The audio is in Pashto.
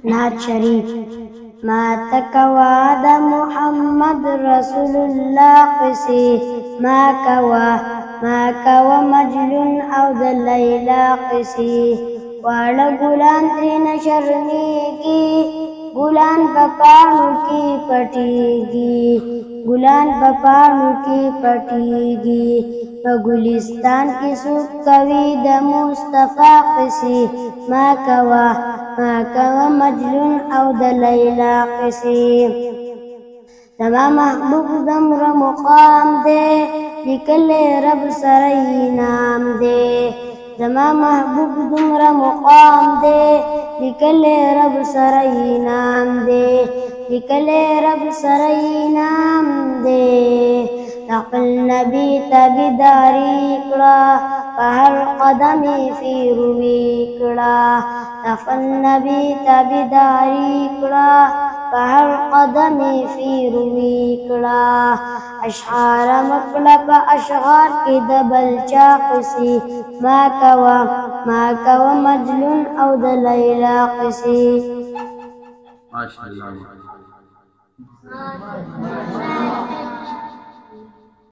نعت شریف ما تکوا د محمد رسول الله قصې ما کوا مجنون او د لیلا قصې واړه ګلان ترېنه شرمېږي ګلان په پاڼو کې پټېږي ګلان په پاڼو کې پټېږي په ګلستان کې څوک کوي د مصطفی قصې ما کوا مجنون او د لیلا قصې زما محبوب دومره مقام دی لیکلی رب سره انعام دی زما محبوب دومره مقام دی لیکلی رب سره انعام دی لیکلی رب سره انعام دی خپل نبی تابعداري کړه په هر قدم یې پیروي کړه خپل نبی تابعداري کړه په هر قدم یې پیروي کړه اشعار مکړه په اشعار کې د بل چا قصې ما کوا مجنون او د لیلا قصې ماشاءالله